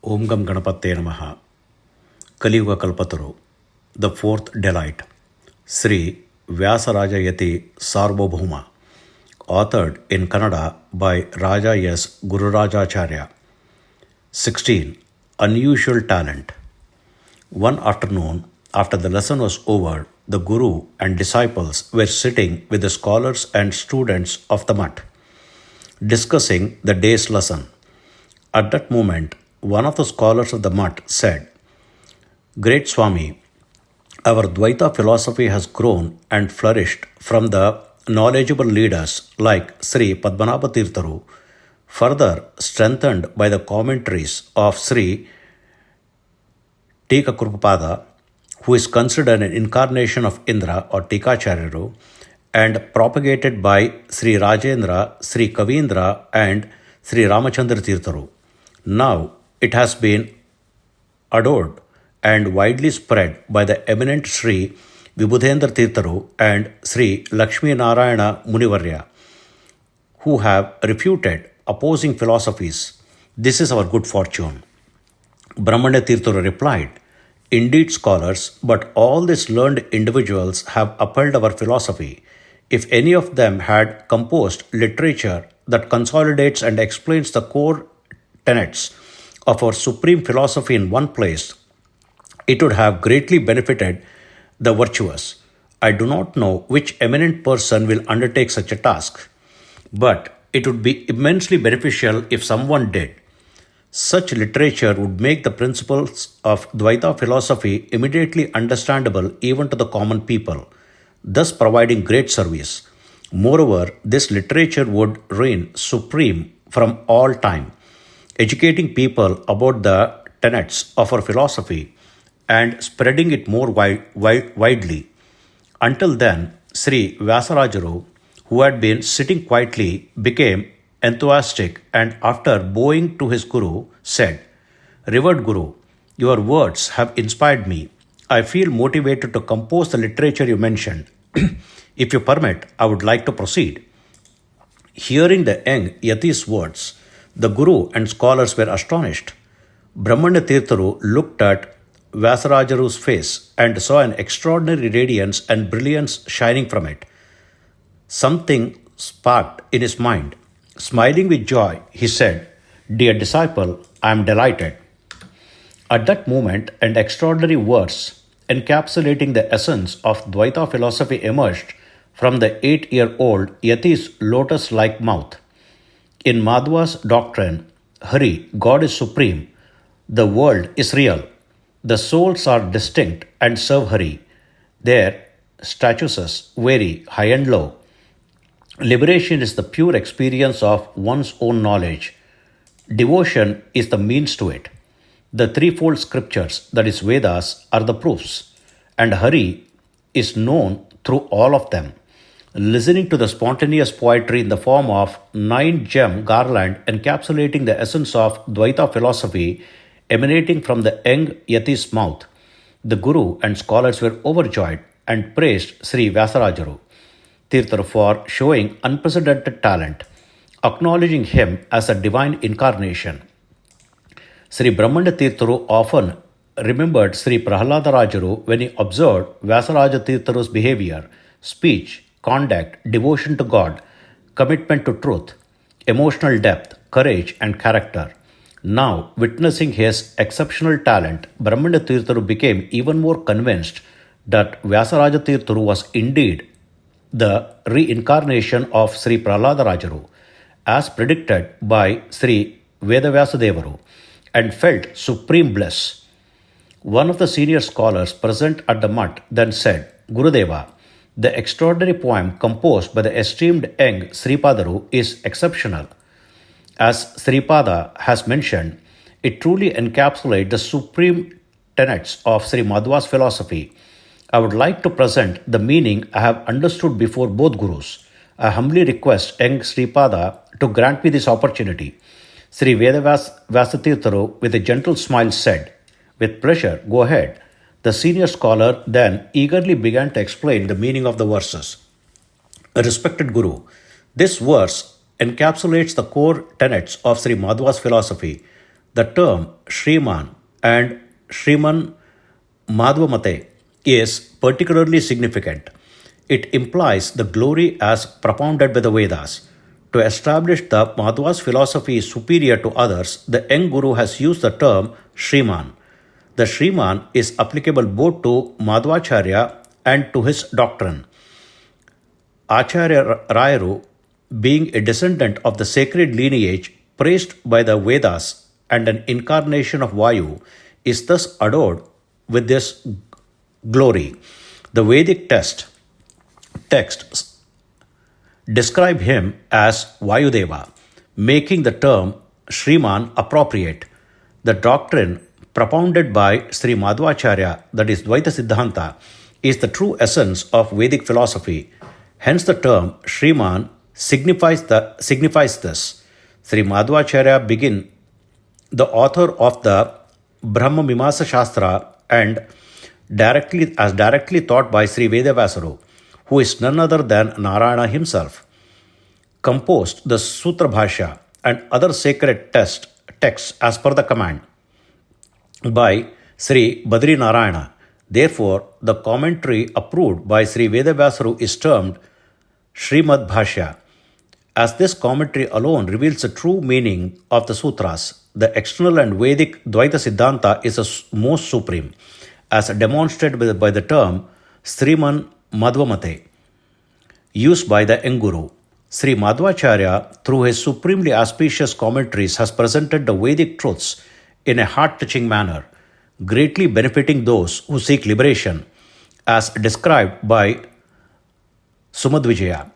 Om Gam Ganapate Namaha. Kaliyuga Kalpataru. The Fourth Delight. Sri Vyasa Yati Sarvabhouma. Authored in Kannada by Raja S. Gururajacharya. 16. Unusual Talent. One afternoon, after the lesson was over, the Guru and disciples were sitting with the scholars and students of the mutt, discussing the day's lesson. At that moment, one of the scholars of the mutt said, "Great Swami, our Dvaita philosophy has grown and flourished from the knowledgeable leaders like Sri Padmanabha Tirtharu, further strengthened by the commentaries of Sri Tikakrupada, who is considered an incarnation of Indra or Tikacharyaru, and propagated by Sri Rajendra, Sri Kavindra, and Sri Ramachandra Tirtharu. Now it has been adored and widely spread by the eminent Sri Vibhudendra Tirtharu and Sri Lakshmi Narayana Munivarya, who have refuted opposing philosophies. This is our good fortune." Brahmanya Tirtharu replied, "Indeed, scholars, but all these learned individuals have upheld our philosophy. If any of them had composed literature that consolidates and explains the core tenets of our supreme philosophy in one place, it would have greatly benefited the virtuous. I do not know which eminent person will undertake such a task, but it would be immensely beneficial if someone did. Such literature would make the principles of Dvaita philosophy immediately understandable even to the common people, thus providing great service. Moreover, this literature would reign supreme from all time, educating people about the tenets of our philosophy and spreading it more widely." Until then, Sri Vyasarajaru, who had been sitting quietly, became enthusiastic and after bowing to his Guru, said, "Revered Guru, your words have inspired me. I feel motivated to compose the literature you mentioned. If you permit, I would like to proceed." Hearing the young Yati's words, the Guru and scholars were astonished. Brahmanya Tirtharu looked at Vyasarajaru's face and saw an extraordinary radiance and brilliance shining from it. Something sparked in his mind. Smiling with joy, he said, "Dear disciple, I am delighted." At that moment, an extraordinary verse encapsulating the essence of Dvaita philosophy emerged from the 8-year-old Yati's lotus-like mouth. In Madhva's doctrine, Hari, God is supreme, the world is real, the souls are distinct and serve Hari. Their statuses vary high and low. Liberation is the pure experience of one's own knowledge. Devotion is the means to it. The threefold scriptures, that is Vedas, are the proofs, and Hari is known through all of them. Listening to the spontaneous poetry in the form of 9-gem garland encapsulating the essence of Dvaita philosophy emanating from the young Yati's mouth, the Guru and scholars were overjoyed and praised Sri Vyasarajaru Tirtharu for showing unprecedented talent, acknowledging him as a divine incarnation. Sri Brahmanya Tirtharu often remembered Sri Prahlada Rajaru when he observed Vyasaraja Tirtharu's behavior, speech, conduct, devotion to God, commitment to truth, emotional depth, courage, and character. Now, witnessing his exceptional talent, Brahmanya Tirtharu became even more convinced that Vyasaraja Tirtharu was indeed the reincarnation of Sri Prahlada Rajaru, as predicted by Sri Vedavyasa Devaru, and felt supreme bliss. One of the senior scholars present at the mutt then said, "Gurudeva, the extraordinary poem composed by the esteemed young Sripadaru is exceptional. As Sripada has mentioned, it truly encapsulates the supreme tenets of Sri Madhva's philosophy. I would like to present the meaning I have understood before both Gurus. I humbly request young Sripada to grant me this opportunity." Sri Vedavyasa Tirtharu with a gentle smile said, "With pleasure, go ahead." The senior scholar then eagerly began to explain the meaning of the verses. "Respected Guru, this verse encapsulates the core tenets of Sri Madhva's philosophy. The term Shriman and Shriman Madhvamate is particularly significant. It implies the glory as propounded by the Vedas. To establish the Madhva's philosophy is superior to others, the young guru has used the term Shriman. The Shriman is applicable both to Madhvacharya and to his doctrine. Acharya Rayaru, being a descendant of the sacred lineage praised by the Vedas and an incarnation of Vayu, is thus adored with this glory. The Vedic texts describe him as Vayudeva, making the term Shriman appropriate. The doctrine propounded by Sri Madhvacharya, that is Dvaita Siddhanta, is the true essence of Vedic philosophy. Hence the term Shriman signifies this. Sri Madhvacharya being the author of the Brahma Mimamsa Shastra and directly taught by Sri Vedavyasa, who is none other than Narayana himself, composed the Sutra Bhashya and other sacred texts as per the command by Sri Badri Narayana. Therefore, the commentary approved by Sri Vedavyasa is termed Srimad Bhashya. As this commentary alone reveals the true meaning of the sutras, the external and Vedic Dvaita Siddhanta is the most supreme, as demonstrated by the term Sriman Madhvamate, used by the young guru. Sri Madhvacharya, through his supremely auspicious commentaries, has presented the Vedic truths in a heart-touching manner, greatly benefiting those who seek liberation, as described by Sumadvijaya.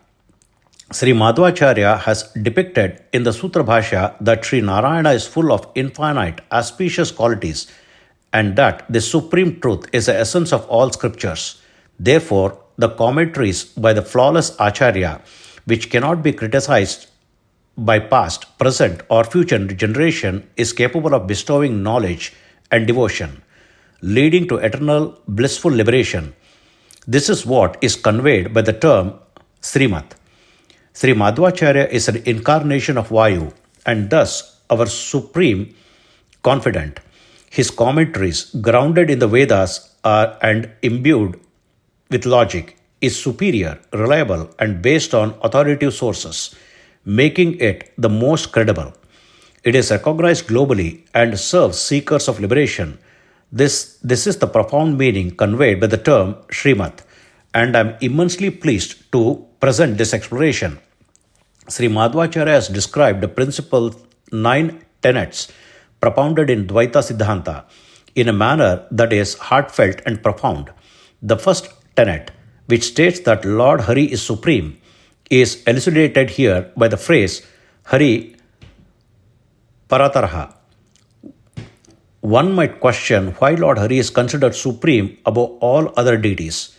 Sri Madhvacharya has depicted in the Sutra Bhashya that Sri Narayana is full of infinite auspicious qualities and that this supreme truth is the essence of all scriptures. Therefore, the commentaries by the flawless Acharya, which cannot be criticized by past, present, or future generation, is capable of bestowing knowledge and devotion, leading to eternal blissful liberation. This is what is conveyed by the term Srimat. Sri Madhvacharya is an incarnation of Vayu and thus our supreme confidant. His commentaries, grounded in the Vedas and imbued with logic, is superior, reliable, and based on authoritative sources, making it the most credible. It is recognized globally and serves seekers of liberation. This is the profound meaning conveyed by the term Srimat, and I am immensely pleased to present this exploration. Sri Madhvacharya has described the principal 9 tenets propounded in Dvaita Siddhanta in a manner that is heartfelt and profound. The first tenet, which states that Lord Hari is supreme, is elucidated here by the phrase Hari Parataraha. One might question why Lord Hari is considered supreme above all other deities.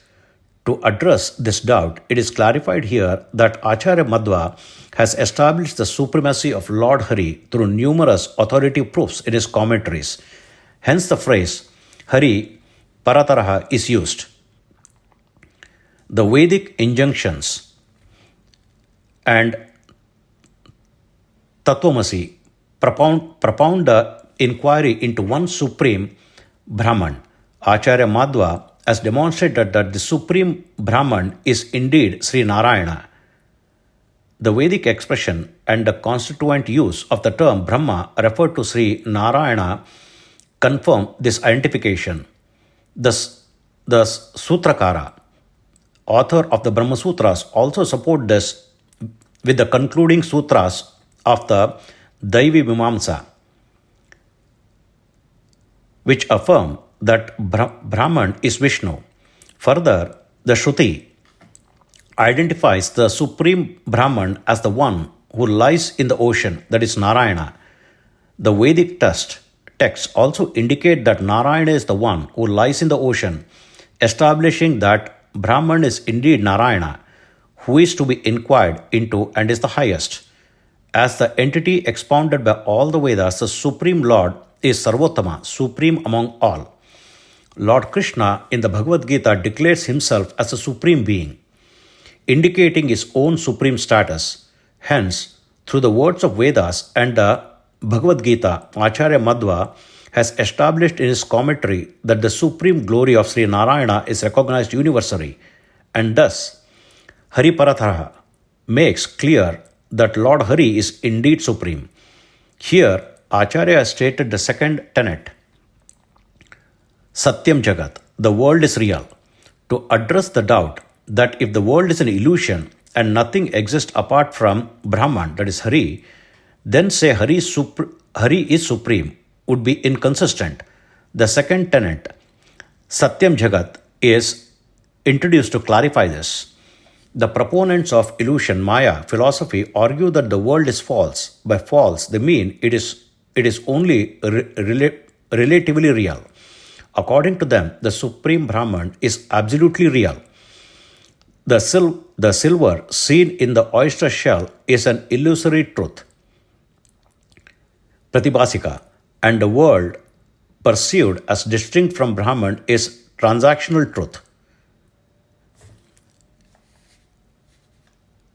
To address this doubt, it is clarified here that Acharya Madhva has established the supremacy of Lord Hari through numerous authoritative proofs in his commentaries. Hence the phrase Hari Parataraha is used. The Vedic injunctions and Tattvamasi propound the inquiry into one supreme Brahman. Acharya Madhva has demonstrated that the supreme Brahman is indeed Sri Narayana. The Vedic expression and the constituent use of the term Brahma referred to Sri Narayana confirm this identification. The Sutrakara, author of the Brahma Sutras, also support this with the concluding sutras of the Daivi Mimamsa, which affirm that Brahman is Vishnu. Further, the Shruti identifies the supreme Brahman as the one who lies in the ocean, that is Narayana. The Vedic texts also indicate that Narayana is the one who lies in the ocean, establishing that Brahman is indeed Narayana, who is to be inquired into and is the highest. As the entity expounded by all the Vedas, the Supreme Lord is Sarvottama, supreme among all. Lord Krishna in the Bhagavad Gita declares himself as a supreme being, indicating his own supreme status. Hence, through the words of Vedas and the Bhagavad Gita, Acharya Madhva has established in his commentary that the supreme glory of Sri Narayana is recognized universally, and thus Hari Parathaha makes clear that Lord Hari is indeed supreme. Here, Acharya has stated the second tenet, Satyam Jagat, the world is real, to address the doubt that if the world is an illusion and nothing exists apart from Brahman, that is Hari, then say Hari is supreme would be inconsistent. The second tenet, Satyam Jagat, is introduced to clarify this. The proponents of illusion Maya philosophy argue that the world is false. By false, they mean it is only relatively real. According to them, the supreme Brahman is absolutely real. The silver seen in the oyster shell is an illusory truth, Pratibhasika, and the world perceived as distinct from Brahman is transactional truth,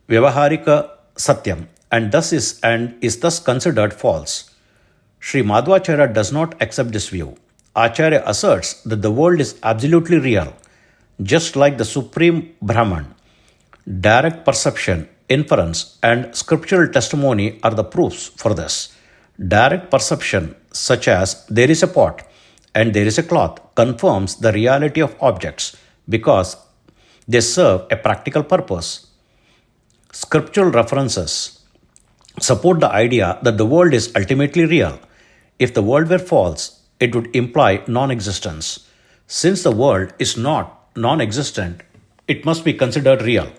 Vyavaharika Satyam, and is thus considered false. Sri Madhvacharya does not accept this view. Acharya asserts that the world is absolutely real, just like the supreme Brahman. Direct perception, inference, and scriptural testimony are the proofs for this. Direct perception, such as there is a pot and there is a cloth, confirms the reality of objects because they serve a practical purpose. Scriptural references support the idea that the world is ultimately real. If the world were false, it would imply non existence. Since the world is not non existent, it must be considered real.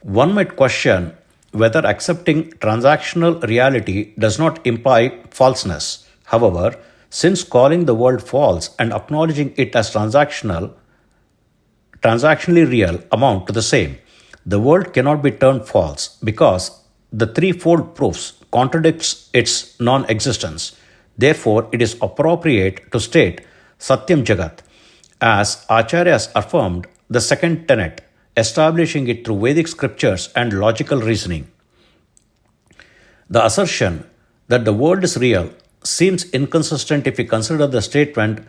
One might question whether accepting transactional reality does not imply falseness. However, since calling the world false and acknowledging it as transactionally real amount to the same, the world cannot be termed false because the threefold proofs contradicts its non-existence. Therefore, it is appropriate to state Satyam Jagat as Acharya has affirmed the second tenet, establishing it through Vedic scriptures and logical reasoning. The assertion that the world is real seems inconsistent if we consider the statement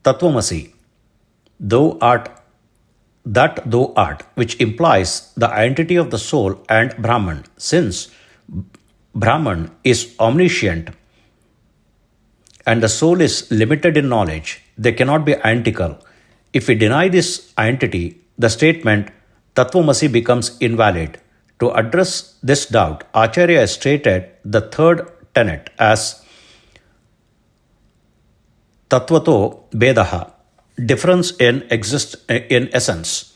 Tattvamasi, thou art, which implies the identity of the soul and Brahman. Since Brahman is omniscient and the soul is limited in knowledge, they cannot be identical. If we deny this identity, the statement Tattvamasi becomes invalid. To address this doubt, Acharya has stated the third tenet as Tattvato Bedaha, difference in essence.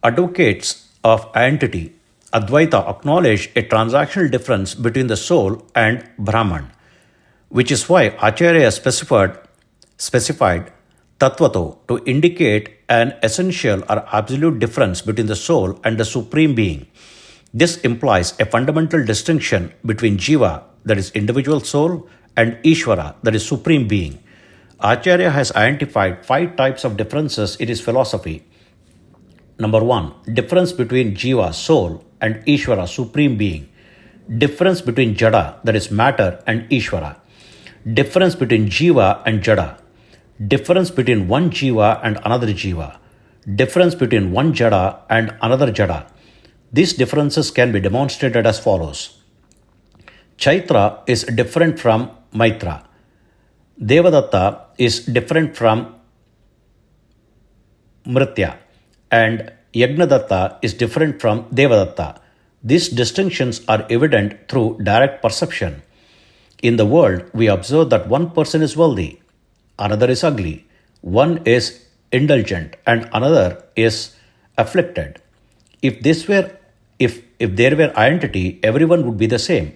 Advocates of identity, Advaita, acknowledge a transactional difference between the soul and Brahman, which is why Acharya has specified Tattvato to indicate an essential or absolute difference between the soul and the Supreme Being. This implies a fundamental distinction between Jiva, that is individual soul, and Ishvara, that is Supreme Being. Acharya has identified 5 types of differences in his philosophy. Number 1, difference between Jiva, soul, and Ishvara, Supreme Being. Difference between Jada, that is matter, and Ishvara. Difference between Jiva and Jada. Difference between one Jiva and another Jiva. Difference between one Jada and another Jada. These differences can be demonstrated as follows. Chaitra is different from Maitra. Devadatta is different from Mritya. And Yagnadatta is different from Devadatta. These distinctions are evident through direct perception. In the world, we observe that one person is wealthy, another is ugly, one is indulgent, and another is afflicted. If there were identity, everyone would be the same.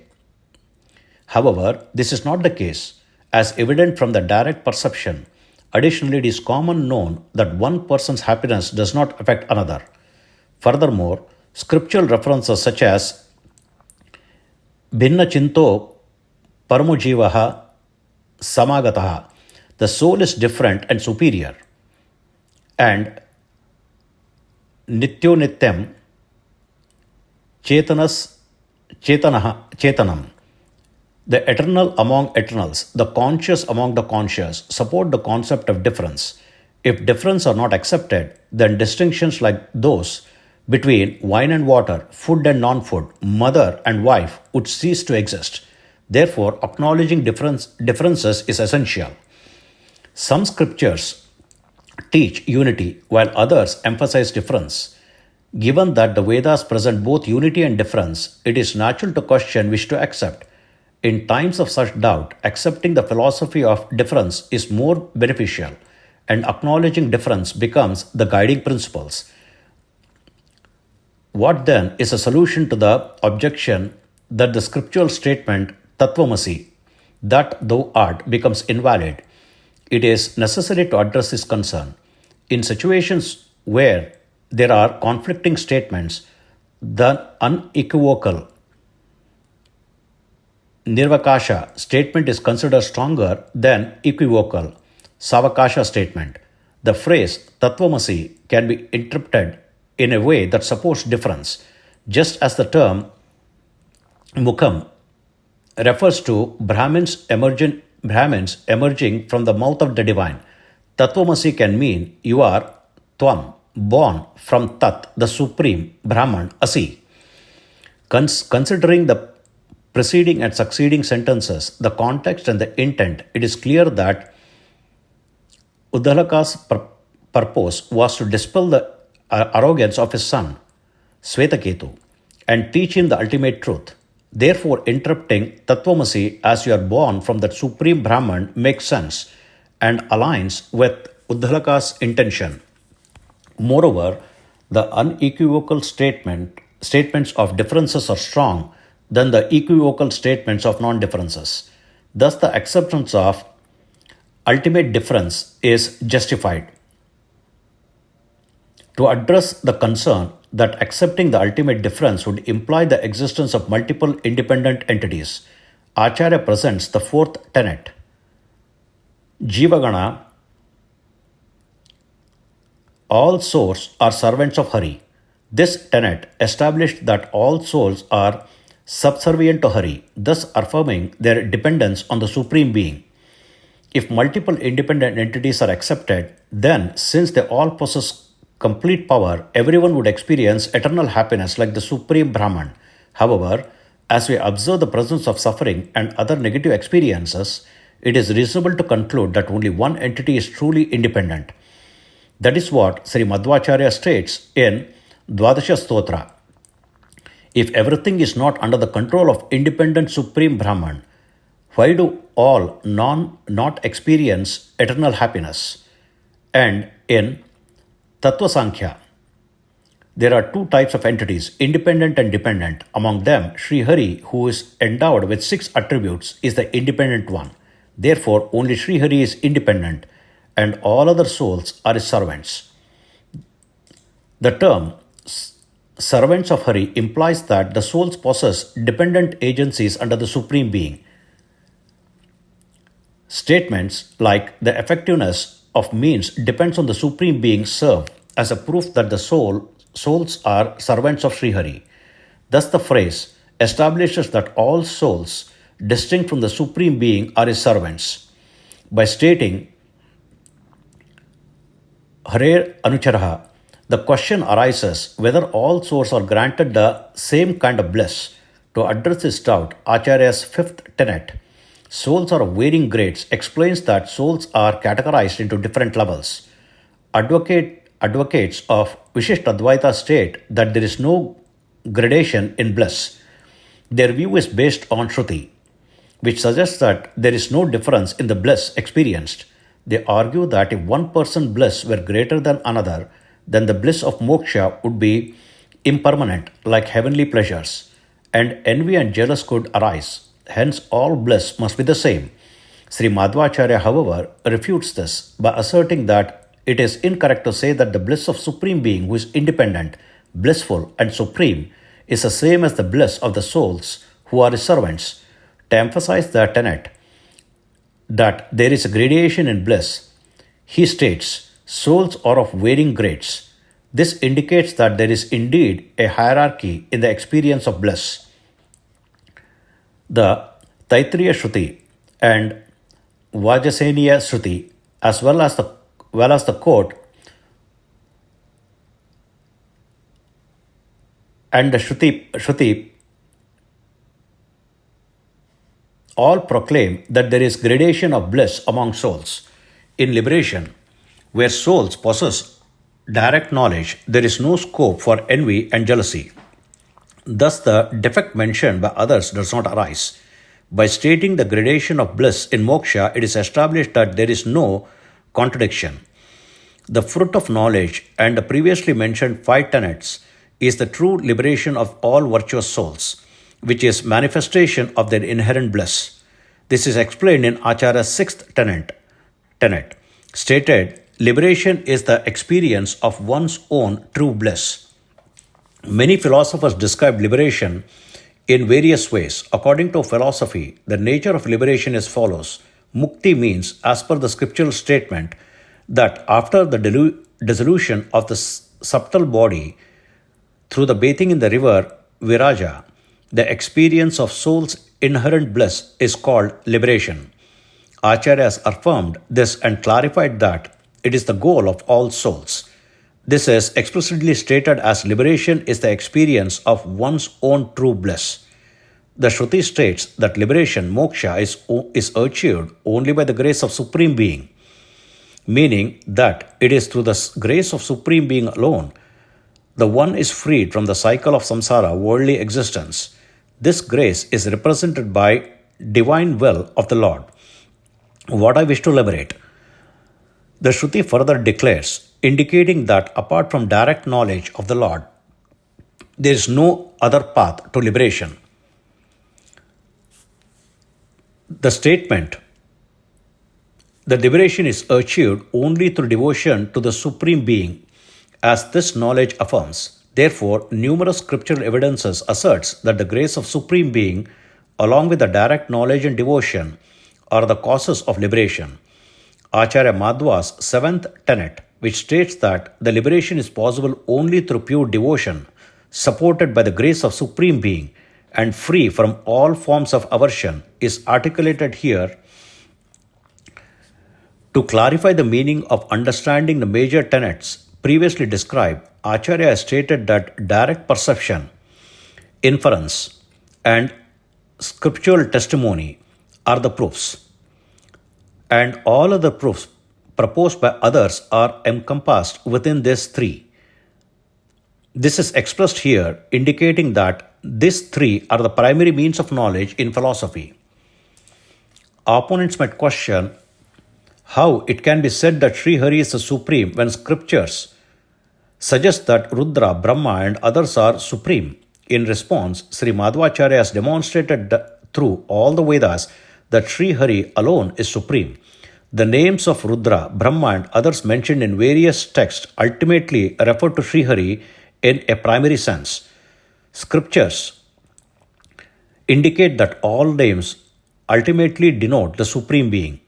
However, this is not the case, as evident from the direct perception. Additionally, it is common known that one person's happiness does not affect another. Furthermore, scriptural references such as Bhinna Chinto Paramojivaha Samagataha, the soul is different and superior, and Nityo Nityam Chetanam, The eternal among eternals, the conscious among the conscious, support the concept of difference. If difference are not accepted, then distinctions like those between wine and water, food and non food, mother and wife would cease to exist. Therefore, acknowledging differences is essential. Some scriptures teach unity while others emphasize difference. Given that the Vedas present both unity and difference, it is natural to question which to accept. In times of such doubt, accepting the philosophy of difference is more beneficial, and acknowledging difference becomes the guiding principles. What then is a solution to the objection that the scriptural statement Tattvamasi, that thou art, becomes invalid? It is necessary to address this concern. In situations where there are conflicting statements, the unequivocal Nirvakasha statement is considered stronger than equivocal Savakasha statement. The phrase Tattvamasi can be interpreted in a way that supports difference, just as the term Mukham refers to Brahmins emerging from the mouth of the divine. Tattvamasi can mean you are Tvam, born from Tat, the supreme Brahman, Asi. Considering the preceding and succeeding sentences, the context and the intent, it is clear that Uddalaka's purpose was to dispel the arrogance of his son, Svetaketu, and teach him the ultimate truth. Therefore, interpreting Tattvamasi as you are born from that supreme Brahman makes sense and aligns with Uddalaka's intention. Moreover, the unequivocal statements of differences are strong than the equivocal statements of non-differences. Thus, the acceptance of ultimate difference is justified. To address the concern that accepting the ultimate difference would imply the existence of multiple independent entities, Acharya presents the fourth tenet. Jivagana, all souls are servants of Hari. This tenet established that all souls are subservient to Hari, thus affirming their dependence on the Supreme Being. If multiple independent entities are accepted, then since they all possess complete power, everyone would experience eternal happiness like the Supreme Brahman. However, as we observe the presence of suffering and other negative experiences, it is reasonable to conclude that only one entity is truly independent. That is what Sri Madhvacharya states in Dvadasha Stotra. If everything is not under the control of independent Supreme Brahman, why do all not experience eternal happiness? And in Tattva Sankhya, there are two types of entities, independent and dependent. Among them, Sri Hari, who is endowed with 6 attributes, is the independent one. Therefore, only Sri Hari is independent and all other souls are his servants. The term servants of Hari implies that the souls possess dependent agencies under the Supreme Being. Statements like the effectiveness of means depends on the Supreme Being serve as a proof that the souls are servants of Sri Hari. Thus, the phrase establishes that all souls distinct from the Supreme Being are his servants. By stating Hare Anucharaha, the question arises whether all souls are granted the same kind of bliss. To address this doubt, Acharya's fifth tenet, souls are of varying grades, explains that souls are categorized into different levels. Advocates of Vishishtadvaita state that there is no gradation in bliss. Their view is based on Shruti, which suggests that there is no difference in the bliss experienced. They argue that if one person's bliss were greater than another, then the bliss of moksha would be impermanent, like heavenly pleasures, and envy and jealous could arise. Hence, all bliss must be the same. Sri Madhvacharya, however, refutes this by asserting that it is incorrect to say that the bliss of Supreme Being, who is independent, blissful, and supreme, is the same as the bliss of the souls who are his servants. To emphasize the tenet that there is a gradation in bliss, he states, souls are of varying grades. This indicates that there is indeed a hierarchy in the experience of bliss. The Taittiriya Shruti and Vajaseniya Shruti, as well as the quote and the Shruti all proclaim that there is gradation of bliss among souls. In liberation, where souls possess direct knowledge, there is no scope for envy and jealousy. Thus, the defect mentioned by others does not arise. By stating the gradation of bliss in moksha, it is established that there is no contradiction. The fruit of knowledge and the previously mentioned five tenets is the true liberation of all virtuous souls, which is manifestation of their inherent bliss. This is explained in Acharya's sixth tenet, stated, liberation is the experience of one's own true bliss. Many philosophers describe liberation in various ways. According to philosophy, the nature of liberation is follows. Mukti means, as per the scriptural statement, that after the dissolution of the subtle body through the bathing in the river Viraja, the experience of soul's inherent bliss is called liberation. Acharya has affirmed this and clarified that it is the goal of all souls. This is explicitly stated as liberation is the experience of one's own true bliss. The Shruti states that liberation, moksha, is achieved only by the grace of Supreme Being, meaning that it is through the grace of Supreme Being alone the one is freed from the cycle of samsara, worldly existence. This grace is represented by divine will of the Lord. What I wish to liberate. The Shruti further declares, indicating that apart from direct knowledge of the Lord, there is no other path to liberation. The statement that liberation is achieved only through devotion to the Supreme Being, as this knowledge affirms. Therefore, numerous scriptural evidences asserts that the grace of Supreme Being, along with the direct knowledge and devotion, are the causes of liberation. Acharya Madhva's seventh tenet, which states that the liberation is possible only through pure devotion, supported by the grace of Supreme Being, and free from all forms of aversion, is articulated here. To clarify the meaning of understanding the major tenets previously described, Acharya has stated that direct perception, inference, and scriptural testimony are the proofs, and all other proofs proposed by others are encompassed within these three. This is expressed here, indicating that these three are the primary means of knowledge in philosophy. Opponents might question how it can be said that Sri Hari is the supreme when scriptures suggest that Rudra, Brahma, and others are supreme. In response, Sri Madhvacharya has demonstrated through all the Vedas that Sri Hari alone is supreme. The names of Rudra, Brahma, and others mentioned in various texts ultimately refer to Sri Hari in a primary sense. Scriptures indicate that all names ultimately denote the Supreme Being,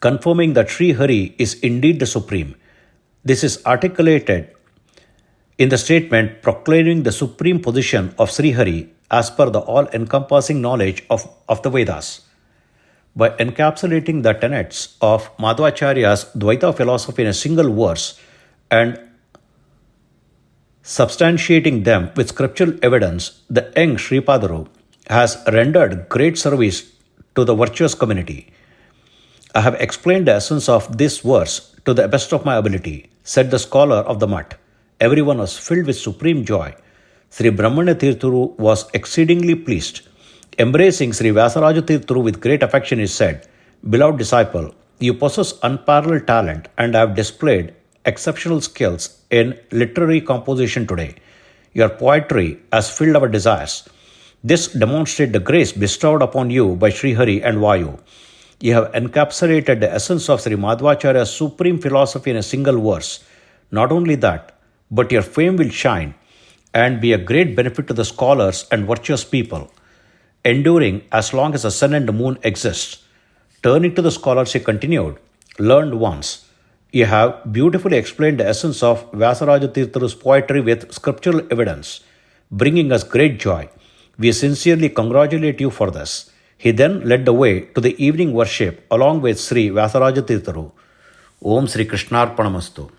confirming that Sri Hari is indeed the Supreme. This is articulated in the statement proclaiming the supreme position of Sri Hari as per the all-encompassing knowledge of the Vedas. By encapsulating the tenets of Madhvacharya's Dvaita philosophy in a single verse and substantiating them with scriptural evidence, the young Sripadaru has rendered great service to the virtuous community. I have explained the essence of this verse to the best of my ability, said the scholar of the Mutt. Everyone was filled with supreme joy. Sri Brahmanya Tirthuru was exceedingly pleased. Embracing Sri Vyasaraju Tirthuru with great affection, he said, "Beloved disciple, you possess unparalleled talent and have displayed exceptional skills in literary composition today. Your poetry has filled our desires. This demonstrates the grace bestowed upon you by Sri Hari and Vayu. You have encapsulated the essence of Sri Madhvacharya's supreme philosophy in a single verse. Not only that, but your fame will shine and be a great benefit to the scholars and virtuous people, enduring as long as the sun and the moon exist." Turning to the scholars, he continued, "Learned ones, you have beautifully explained the essence of Vyasaraju Tirtharu's poetry with scriptural evidence, bringing us great joy. We sincerely congratulate you for this." He then led the way to the evening worship along with Sri Vyasaraja Tirtharu. Om Sri Krishnarpanamastu.